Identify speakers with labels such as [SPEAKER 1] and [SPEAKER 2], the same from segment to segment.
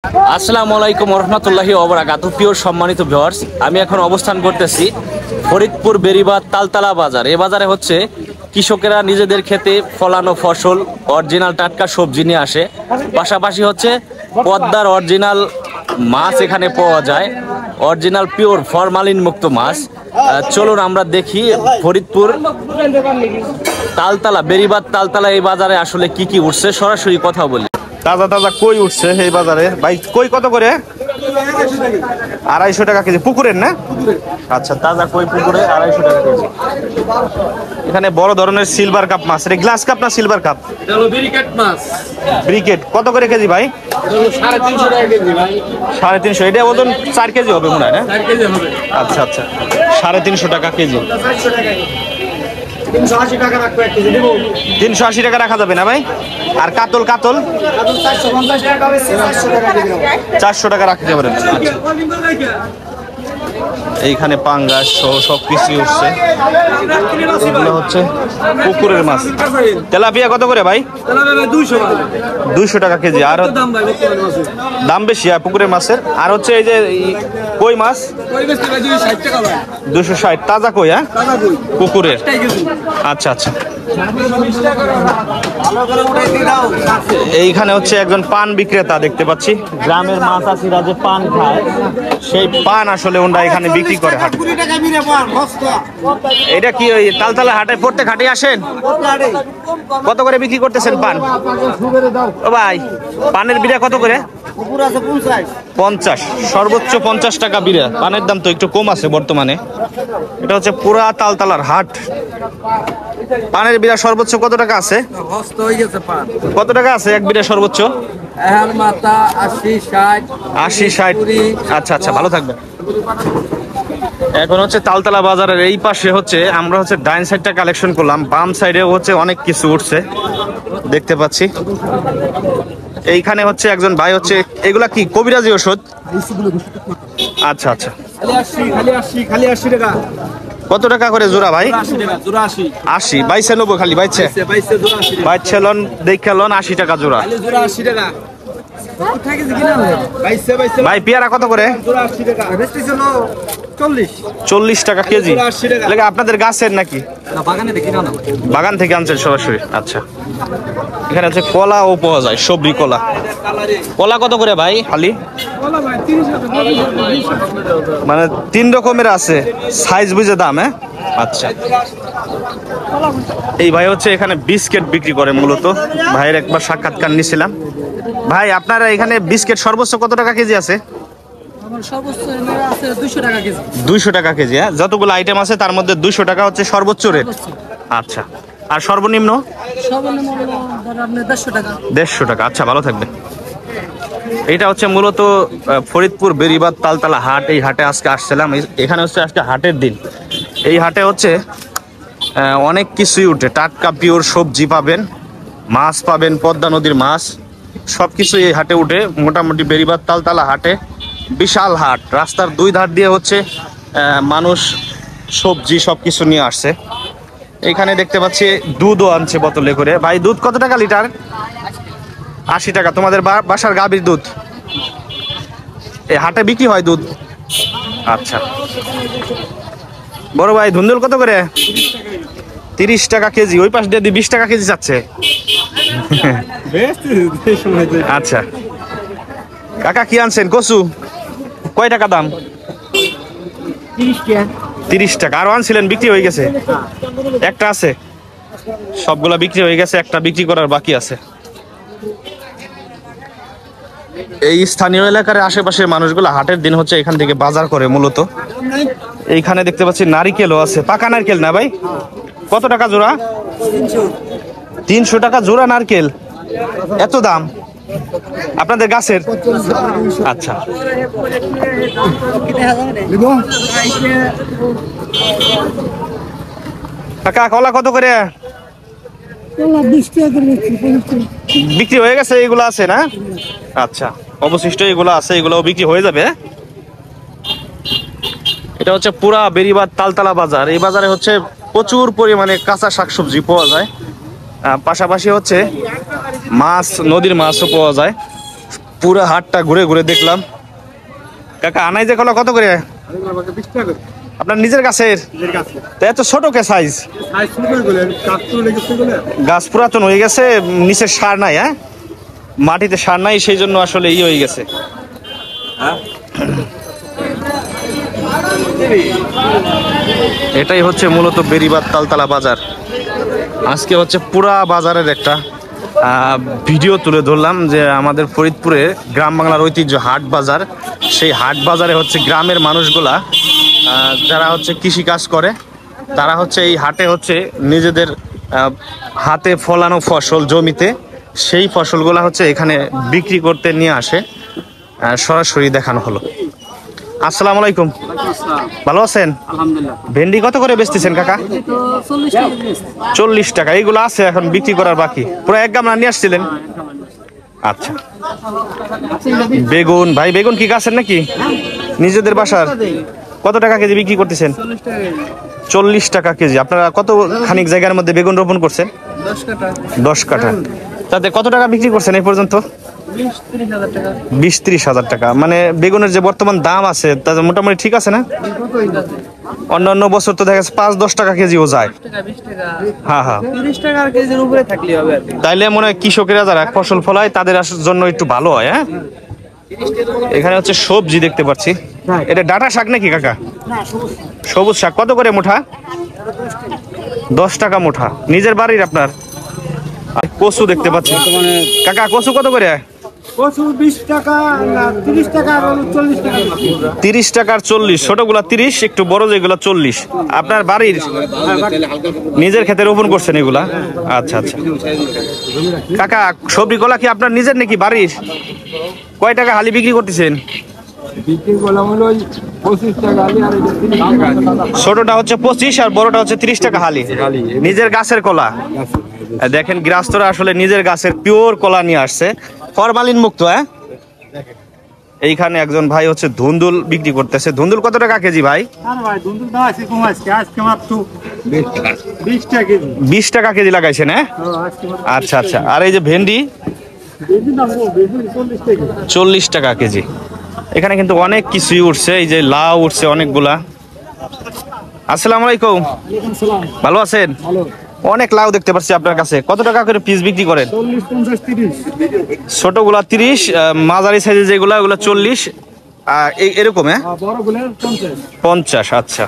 [SPEAKER 1] আসসালামু আলাইকুম রহমতুল্লাহি ওয়া বারাকাতুহু। প্রিয় সম্মানিত ভিউয়ার্স, আমি এখন অবস্থান করতেছি ফরিদপুর বেরিবাদ তালতলা বাজার। এই বাজারে হচ্ছে কৃষকেরা নিজেদের ক্ষেতে ফলানো ফসল, অরিজিনাল টাটকা সবজি নিয়ে আসে। পাশাপাশি হচ্ছে পদ্মার অরিজিনাল মাছ এখানে পাওয়া যায়, অরিজিনাল পিওর ফরমালিন মুক্ত মাছ। চলুন আমরা দেখি ফরিদপুর তালতলা বেরিবাদ তালতলা এই বাজারে আসলে কি কি উঠছে, সরাসরি কথা বলি। তাজা তাজা কই উঠছে এই বাজারে। ভাই কই কত করে? 250 টাকা কেজি। পুকুরের না? আচ্ছা, তাজা কই পুকুরে 250 টাকা কেজি। এখানে বড় ধরনের সিলভার কাপ মাছ। এটা গ্লাস কাপ না সিলভার কাপ?
[SPEAKER 2] ব্রিকেট মাছ।
[SPEAKER 1] ব্রিকেট কত করে কেজি ভাই?
[SPEAKER 2] 350 টাকা কেজি ভাই।
[SPEAKER 1] 350। এটা ওজন 4 কেজি হবে মনে হয় না?
[SPEAKER 2] 4 কেজি হবে।
[SPEAKER 1] আচ্ছা আচ্ছা, 350 টাকা কেজি।
[SPEAKER 2] 380 টাকা রাখবো এক কেজি দেব।
[SPEAKER 1] 380 টাকা রাখা যাবে না ভাই? আর কাতল কাতল
[SPEAKER 2] 450 টাকা হবে, 400 টাকা দেব।
[SPEAKER 1] 400 টাকা রাখতে পারেন। এইখানে পাঙ্গাস সহ সবকিছু উঠছে। এগুলো হচ্ছে পুকুরের মাছ। তেলাপিয়া কত করে ভাই? 200 টাকা কেজি। আর দাম বেশি পুকুরের মাছের। আর হচ্ছে এই যে কই মাছ 260 তাজা কই। হ্যাঁ, পুকুরের। আচ্ছা আচ্ছা। এইখানে হচ্ছে একজন পান বিক্রেতা দেখতে পাচ্ছি। গ্রামের মাছ চাষিরা যে পান খায়, সেই পান আসলে ওনারা এখানে বিক্রি করে হাটে। এটা কি ওই তালতলা হাটে প্রত্যেক হাটে আসেন? কত করে বিক্রি করতেছেন পান? ও ভাই, পানের বিড়া কত করে? 50, সর্বোচ্চ 50 টাকা বিড়া। পানের দাম তো একটু কম আছে বর্তমানে। এটা হচ্ছে পুরা তালতলার হাট। পানের বিড়া সর্বোচ্চ কত টাকা আছে? কত টাকা আছে এক বিড়া সর্বোচ্চ? 80, 60। আচ্ছা আচ্ছা, ভালো থাকবেন। এখন হচ্ছে তালতলা বাজারের এই পাশে হচ্ছে আমরা হচ্ছে ডাইন সাইডটা কালেকশন করলাম, বাম সাইডে হচ্ছে অনেক কিছু উঠছে দেখতে পাচ্ছি। এইখানে হচ্ছে একজন ভাই হচ্ছে, এগুলা কি কবিরাজি ওষুধ? আচ্ছা আচ্ছা।
[SPEAKER 2] খালি 80 টাকা।
[SPEAKER 1] কত টাকা করে জোড়া ভাই? 80। বাইছে নেবো খালি বাইছে বাইছে লন দেখে লন 80 টাকা জোড়া। ভাই পেয়ারা কত করে? 40 টাকা কেজি। আপনাদের গাছের নাকি? বাগান থেকে আনছেন সরাসরি? আচ্ছা। এখানে হচ্ছে কলাও পাওয়া যায়, সবজি কলা। কলা কত করে ভাই হালি? মানে 3 রকমের আছে, সাইজ বুঝে দাম। হ্যাঁ, আচ্ছা। এই ভাই হচ্ছে এখানে বিস্কিট বিক্রি করে মূলত। ভাইয়ের একবার সাক্ষাৎকার নিয়েছিলাম। ভাই আপনারা এখানে বিস্কিট সর্বোচ্চ কত টাকা কেজি আছে? 200 টাকা কেজি। হ্যাঁ, যতগুলো আইটেম আছে তার মধ্যে 200 টাকা হচ্ছে সর্বোচ্চ রেট। আচ্ছা, আর সর্বনিম্ন? 150 টাকা। আচ্ছা, ভালো থাকবে। এটা হচ্ছে মূলত ফরিদপুর বেরিবাদ তালতলা হাট। এই হাটে আজকে আসছিলাম। এখানে হচ্ছে আজকে হাটের দিন। এই হাটে হচ্ছে অনেক কিছুই উঠে। টাটকা পিওর সবজি পাবেন, মাছ পাবেন, পদ্মা নদীর মাছ, সবকিছু এই হাটে উঠে। মোটামুটি বেরিবাদ তালতলা হাটে বিশাল হাট। রাস্তার 2 ধার দিয়ে হচ্ছে মানুষ সবজি সবকিছু নিয়ে আসছে। এখানে দেখতে পাচ্ছি দুধও আনছে বোতলে করে। ভাই দুধ কত টাকা লিটার? 80 টাকা। তোমাদের বাসার গাভীর দুধ এই হাটে বিক্রি হয় দুধ? আচ্ছা। বড় ভাই ধুন্দুল কত করে? 30 টাকা কেজি। ওই পাশ দিয়ে 20 টাকা কেজি যাচ্ছে। আচ্ছা কাকা, কি আনছেন? কচু কয় টাকা দাম? 30 টাকা। আরো আনছিলেন, বিক্রি হয়ে গেছে? একটা আছে, সবগুলা বিক্রি হয়ে গেছে, একটা বিক্রি করার বাকি আছে। এই স্থানীয় এলাকার আশেপাশের মানুষগুলো হাটের দিন হচ্ছে এখান থেকে বাজার করে মূলত। এইখানে দেখতে পাচ্ছি নারিকেলও আছে। পাকা নারকেল না ভাই? কত টাকা জোড়া? 300 টাকা জোড়া নারকেল। এত দাম আপনাদের গাছের? আচ্ছা। কাকা কলা কত করে? বিক্রি হয়ে গেছে? এইগুলো আছে না? আচ্ছা, অবশিষ্ট এগুলো আছে, এগুলোও বিক্রি হয়ে যাবে। এটা হচ্ছে পুরা বেরিবাদ তালতলা বাজার। এই বাজারে হচ্ছে প্রচুর পরিমাণে কাঁচা শাকসবজি পাওয়া যায়। পাশাপাশি হচ্ছে মাছ, নদীর মাছও পাওয়া যায়। পুরো হাটটা ঘুরে ঘুরে দেখলাম। কাকা আনাই যে কলা কত করে?
[SPEAKER 2] 20 টাকা করে।
[SPEAKER 1] আপনার নিজের গাছের?
[SPEAKER 2] এর কাছে।
[SPEAKER 1] তো এত ছোট কে সাইজ?
[SPEAKER 2] সাইজ ছোট করে গেলে কাট তো লেগেছে বলে।
[SPEAKER 1] গাছ পুরাতন হয়ে গেছে, নিচে সার নাই, হ্যাঁ মাটিতে সার নাই, সেই জন্য আসলে হয়ে গেছে। এটাই হচ্ছে মূলত বেরিবাদ তালতলা বাজার। আজকে হচ্ছে পুরা বাজারের একটা ভিডিও তুলে ধরলাম যে আমাদের ফরিদপুরে গ্রাম বাংলার ঐতিহ্য হাট বাজার। সেই হাট বাজারে হচ্ছে গ্রামের মানুষগুলা যারা হচ্ছে কৃষি কাজ করে, তারা হচ্ছে এই হাটে হচ্ছে নিজেদের হাতে ফলানো ফসল জমিতে, সেই ফসলগুলা হচ্ছে এখানে বিক্রি করতে নিয়ে আসে। সরাসরি দেখানো হলো। আসসালামু আলাইকুম, ভালো আছেন?
[SPEAKER 2] আলহামদুলিল্লাহ।
[SPEAKER 1] ভেন্ডি কত করে বেচতেছেন কাকা? 40 টাকা। এইগুলো আছে এখন বিক্রি করার বাকি, পুরো এক গামলা নিয়ে আসছিলেন? আচ্ছা। বেগুন ভাই, বেগুন কি গাছের নাকি নিজেদের বাসার? কত টাকা কেজি বিক্রি করতেছেন? 40 টাকা কেজি। আপনারা কত খানিক জায়গার মধ্যে বেগুন রোপণ করছেন? 10 কাঠা। তাতে কত টাকা বিক্রি করছেন এই পর্যন্ত? 20-30 হাজার টাকা। মানে বেগুনের যে বর্তমান দাম আছে তাতে মোটামুটি ঠিক আছে না? অন্যান্য বছর তো দেখা যাচ্ছে 5-10 টাকা কেজিও যায়। হ্যাঁ হ্যাঁ,
[SPEAKER 2] 30 টাকা কেজির উপরে থাকলে হবে।
[SPEAKER 1] তাইলে মনে হয় কৃষকেরা যারা ফসল ফলায় তাদের জন্য একটু ভালো হয়। হ্যাঁ, এখানে হচ্ছে সবজি দেখতে পাচ্ছি। এটা ডাঁটা শাক নাকি কাকা? সবুজ শাক। কত করে মুঠা? 10 টাকা মুঠা। নিজের বাড়ির আপনার? আর কচু দেখতে পাচ্ছি। কাকা কচু কত করে?
[SPEAKER 2] কচু 20 টাকা, 30 টাকা আর 40 টাকা।
[SPEAKER 1] 30 টাকার 40, ছোটগুলা 30, একটু বড় যেগুলা 40। আপনার বাড়ির নিজের ক্ষেতে রোপণ করছেন এগুলা? আচ্ছা আচ্ছা। কাকা সবজি গুলা কি আপনার নিজের নাকি বাড়ির? কয় টাকা হালি বিক্রি করতেছেন?
[SPEAKER 2] বিক্রি করলাম হলো 25 টাকা হালি, আর 30 টাকা।
[SPEAKER 1] ছোটটা হচ্ছে 25 আর বড়টা হচ্ছে 30 টাকা হালি। নিজের গাছের কলা। দেখেন গৃহস্থরা আসলে নিজের গাছের পিওর কলা নিয়ে আসছে, ফরমালিন মুক্ত। হ্যাঁ, এইখানে একজন ভাই হচ্ছে ধুন্দুল বিক্রি করতেছে। ধুন্দুল কত টাকা কেজি ভাই?
[SPEAKER 2] আরে ভাই দুধ দাও আছে কম আছে, আজকে মাত্র 20 টাকা কেজি।
[SPEAKER 1] 20 টাকা কেজি লাগাইছেন? হ্যাঁ,
[SPEAKER 2] আজকে
[SPEAKER 1] আচ্ছা আচ্ছা। আর এই যে ভেন্ডি?
[SPEAKER 2] বেশি দাম, বেশি 40 টাকা।
[SPEAKER 1] 40 টাকা কেজি। এখানে কিন্তু অনেক কিছুই উঠছে, এই যে লাউ উঠছে অনেকগুলা। আসসালামু আলাইকুম,
[SPEAKER 2] ওয়ালাইকুম সালাম।
[SPEAKER 1] ভালো আছেন?
[SPEAKER 2] ভালো।
[SPEAKER 1] অনেক লাউ দেখতে পাচ্ছি আপনার কাছে। কত টাকা করে পিস বিক্রি করেন?
[SPEAKER 2] 40, 50, 30।
[SPEAKER 1] ছোটগুলা 30, মাঝারি সাইজের যেগুলা ওগুলা 40, এরকম। হ্যাঁ,
[SPEAKER 2] বড়গুলো 50।
[SPEAKER 1] 50। আচ্ছা।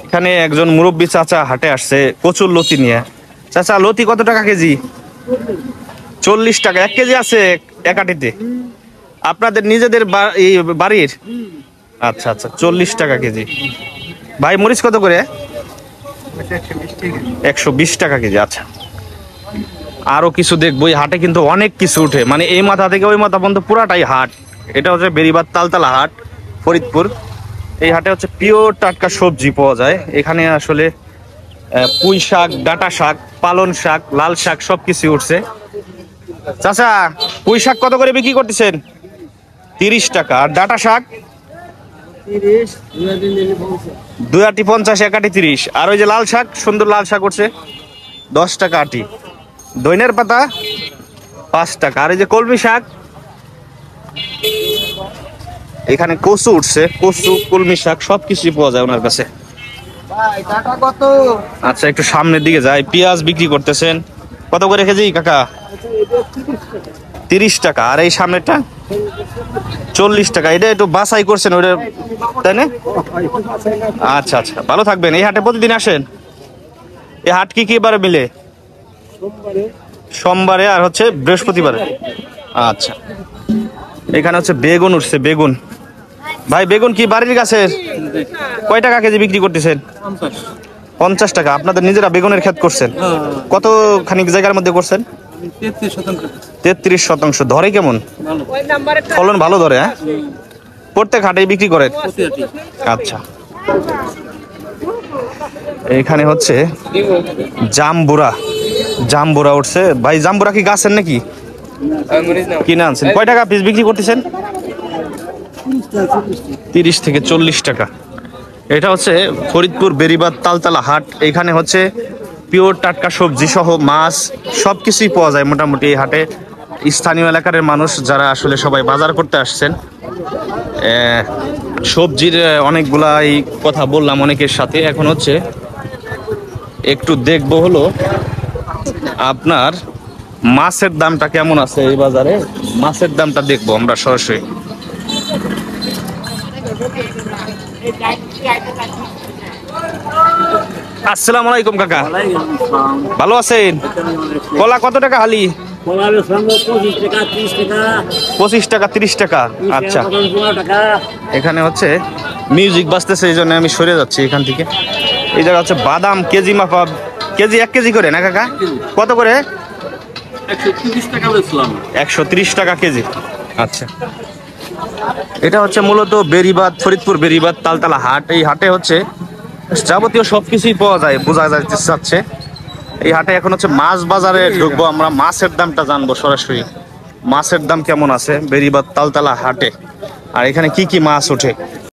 [SPEAKER 1] এখানে একজন মুরব্বী চাচা হাটে আসছে কচুর লতি নিয়ে। চাচা লতি কত টাকা কেজি? 40 টাকা। 1 কেজি আছে এক আটিতে? আপনাদের নিজেদের বাড়ির? আচ্ছা আচ্ছা, 40 টাকা কেজি। ভাই মরিচ কত করে? 120 টাকা কেজি। আচ্ছা, আরো কিছু দেখবো। এই হাটে কিন্তু অনেক কিছু উঠে, মানে এই মাথা থেকে ওই মাথা পর্যন্ত পুরাটাই হাট। এটা হচ্ছে বেরিবাদ তালতলা হাট, ফরিদপুর। এই হাটে হচ্ছে পিওর টাটকা সবজি পাওয়া যায়। এখানে আসলে পুঁই শাক, ডাঁটা শাক, পালন শাক, লাল শাক সবকিছু উঠছে। চাচা পুঁই শাক কত করে বিক্রি করতেছেন? 30 টাকা। আর ডাঁটা শাক?
[SPEAKER 2] 30,
[SPEAKER 1] 2 আটি 50, 1 আটি 30। আর ওই যে লাল শাক, সুন্দর লাল শাক উঠছে 10 টাকা আটি। দইনের পাতা 5 টাকা। আর এই যে কলমি শাক, এখানে কচু উঠছে, কচু, কলমি শাক সবকিছুই পাওয়া যায় ওনার কাছে।
[SPEAKER 2] ভাই টাকা কত?
[SPEAKER 1] আচ্ছা, একটু সামনের দিকে যাই। পেঁয়াজ বিক্রি করতেছেন কত করে কেজি কাকা? 30 টাকা। আর এই সামনেরটা 40 টাকা। এটা একটু বাছাই করছেন ওটা, তাই না? আচ্ছা আচ্ছা, ভালো থাকবেন। এই হাটে প্রতিদিন আসেন? এই হাট কি কি বারে মিলে? সোমবারে আর হচ্ছে বৃহস্পতিবারে। আচ্ছা, এখানে হচ্ছে বেগুন উঠছে। বেগুন ভাই, বেগুন কি বাড়ির গাছের? কয় টাকা কেজি বিক্রি করতেছেন? 50 টাকা। আপনাদের নিজেরা বেগুনের ক্ষেত করছেন? কত খানিক জায়গার মধ্যে করছেন? 33%। ধরে কেমন? ফলন ভালো ধরে? হ্যাঁ, প্রত্যেক হাটেই বিক্রি করেন? আচ্ছা। এখানে হচ্ছে জাম্বুরা। জাম্বুরা উঠছে ভাই। জাম্বুরা কি গাছের নাকি কিনে আনছেন? কয় টাকা পিস বিক্রি করতেছেন? 30 থেকে 40 টাকা। এটা হচ্ছে ফরিদপুর বেরিবাদ তালতলা হাট। এখানে হচ্ছে পিওর টাটকা সবজি সহ মাছ সবকিছুই পাওয়া যায় মোটামুটি এই হাটে। স্থানীয় এলাকার মানুষ যারা আসলে সবাই বাজার করতে আসছেন। সবজির অনেকগুলাই কথা বললাম অনেকের সাথে। এখন হচ্ছে একটু দেখবো হলো আপনার মাছের দামটা কেমন আছে এই বাজারে, মাছের দামটা দেখবো আমরা সরাসরি। আসসালামু আলাইকুম কাকা, ভালো আছেন? কলা কত টাকা হালি? 25 টাকা 30 টাকা। আচ্ছা, এখানে হচ্ছে মিউজিক বাজতেছে এই জন্য আমি সরে যাচ্ছি এখান থেকে। এই জায়গা হচ্ছে বাদাম কেজি মাপা, কেজি 1 কেজি করে না কাকা? কত করে? 130 টাকা কেজি। আচ্ছা, এটা হচ্ছে মূলত বেরিবাদ, ফরিদপুর বেরিবাদ তালতলা হাট। এই হাটে হচ্ছে যাবতীয় সবকিছুই পাওয়া যায়, বোঝা যাচ্ছে। এই হাটে এখন হচ্ছে মাছ বাজারে ঢুকবো আমরা, মাছের দামটা জানবো সরাসরি। মাছের দাম কেমন আছে বেরিবাদ তালতলা হাটে, আর এখানে কি কি মাছ ওঠে।